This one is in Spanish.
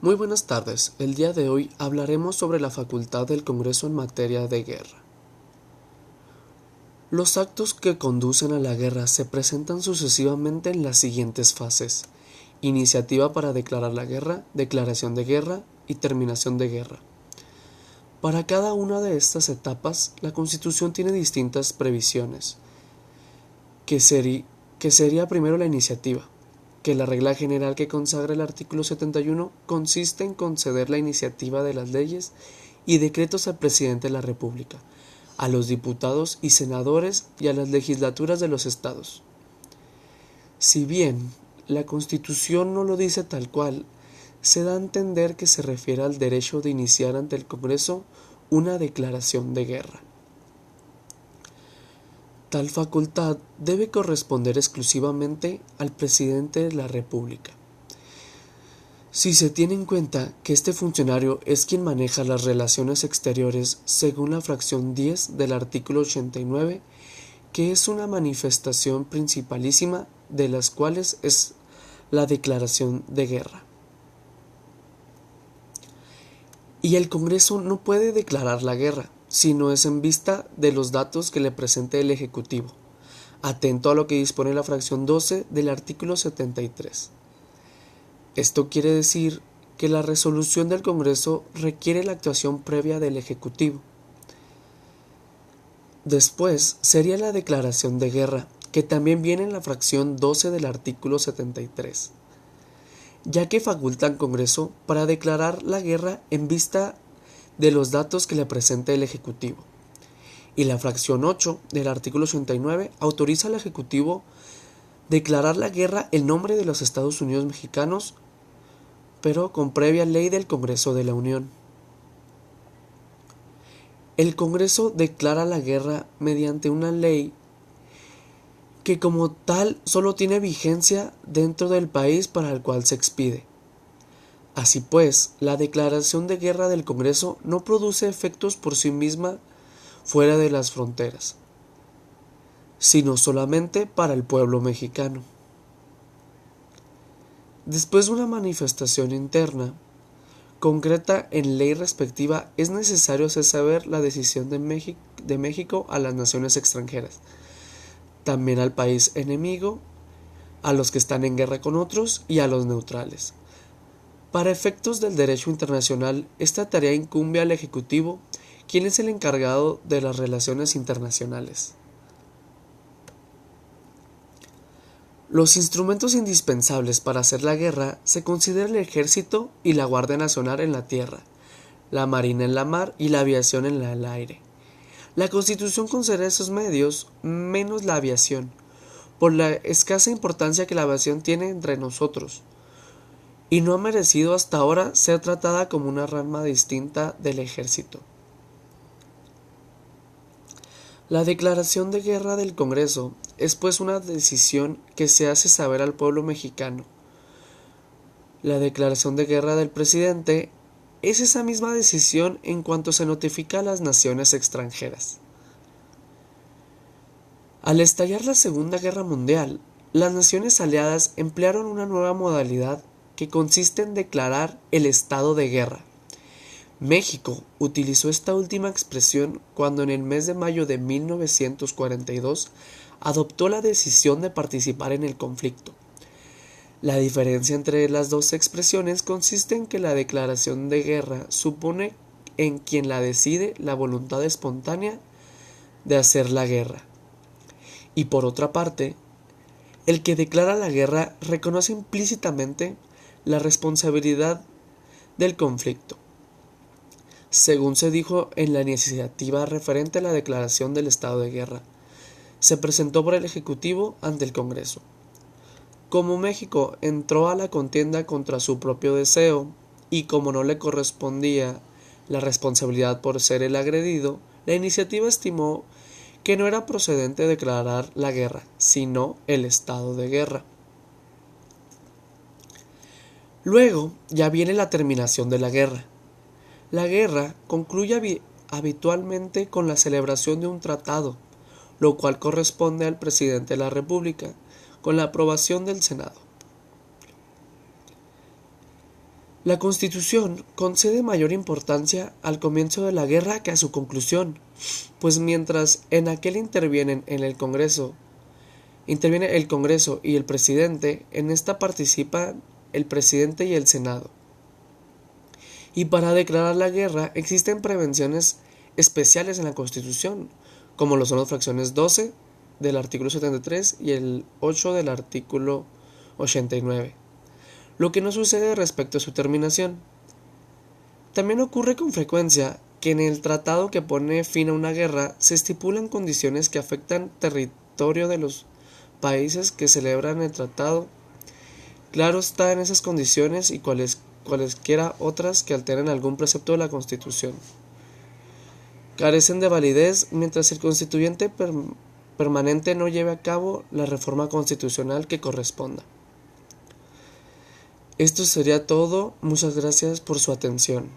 Muy buenas tardes. El día de hoy hablaremos sobre la facultad del Congreso en materia de guerra. Los actos que conducen a la guerra se presentan sucesivamente en las siguientes fases: iniciativa para declarar la guerra, declaración de guerra y terminación de guerra. Para cada una de estas etapas, la Constitución tiene distintas previsiones, que sería primero la iniciativa, que la regla general que consagra el artículo 71 consiste en conceder la iniciativa de las leyes y decretos al presidente de la República, a los diputados y senadores y a las legislaturas de los estados. Si bien la Constitución no lo dice tal cual, se da a entender que se refiere al derecho de iniciar ante el Congreso una declaración de guerra. Tal facultad debe corresponder exclusivamente al presidente de la República. Si se tiene en cuenta que este funcionario es quien maneja las relaciones exteriores según la fracción 10 del artículo 89, que es una manifestación principalísima de las cuales es la declaración de guerra. Y el Congreso no puede declarar la guerra, si no es en vista de los datos que le presente el Ejecutivo, atento a lo que dispone la fracción 12 del artículo 73. Esto quiere decir que la resolución del Congreso requiere la actuación previa del Ejecutivo. Después sería la declaración de guerra, que también viene en la fracción 12 del artículo 73, ya que faculta al Congreso para declarar la guerra en vista de los datos que le presente el Ejecutivo. Y la fracción 8 del artículo 89 autoriza al Ejecutivo declarar la guerra en nombre de los Estados Unidos mexicanos, pero con previa ley del Congreso de la Unión. El Congreso declara la guerra mediante una ley que como tal solo tiene vigencia dentro del país para el cual se expide. Así pues, la declaración de guerra del Congreso no produce efectos por sí misma fuera de las fronteras, sino solamente para el pueblo mexicano. Después de una manifestación interna, concreta en ley respectiva, es necesario hacer saber la decisión de México a las naciones extranjeras, también al país enemigo, a los que están en guerra con otros y a los neutrales. Para efectos del derecho internacional, esta tarea incumbe al Ejecutivo, quien es el encargado de las relaciones internacionales. Los instrumentos indispensables para hacer la guerra se considera el Ejército y la Guardia Nacional en la tierra, la Marina en la mar y la aviación en el aire. La Constitución considera esos medios menos la aviación, por la escasa importancia que la aviación tiene entre nosotros, y no ha merecido hasta ahora ser tratada como una rama distinta del Ejército. La declaración de guerra del Congreso es pues una decisión que se hace saber al pueblo mexicano. La declaración de guerra del presidente es esa misma decisión en cuanto se notifica a las naciones extranjeras. Al estallar la Segunda Guerra Mundial, las naciones aliadas emplearon una nueva modalidad que consiste en declarar el estado de guerra. México utilizó esta última expresión cuando en el mes de mayo de 1942 adoptó la decisión de participar en el conflicto. La diferencia entre las dos expresiones consiste en que la declaración de guerra supone en quien la decide la voluntad espontánea de hacer la guerra. Y por otra parte, el que declara la guerra reconoce implícitamente la responsabilidad del conflicto, según se dijo en la iniciativa referente a la declaración del estado de guerra. Se presentó por el Ejecutivo ante el Congreso. Como México entró a la contienda contra su propio deseo y como no le correspondía la responsabilidad por ser el agredido, la iniciativa estimó que no era procedente declarar la guerra, sino el estado de guerra. Luego ya viene la terminación de la guerra. La guerra concluye habitualmente con la celebración de un tratado, lo cual corresponde al presidente de la República, con la aprobación del Senado. La Constitución concede mayor importancia al comienzo de la guerra que a su conclusión, pues mientras en aquel interviene el Congreso y el presidente, en esta participan el presidente y el Senado. Y para declarar la guerra existen prevenciones especiales en la Constitución, como lo son las fracciones 12 del artículo 73 y el 8 del artículo 89, lo que no sucede respecto a su terminación. También ocurre con frecuencia que en el tratado que pone fin a una guerra se estipulan condiciones que afectan territorio de los países que celebran el tratado. Claro está en esas condiciones y cualesquiera otras que alteren algún precepto de la Constitución carecen de validez mientras el constituyente permanente no lleve a cabo la reforma constitucional que corresponda. Esto sería todo. Muchas gracias por su atención.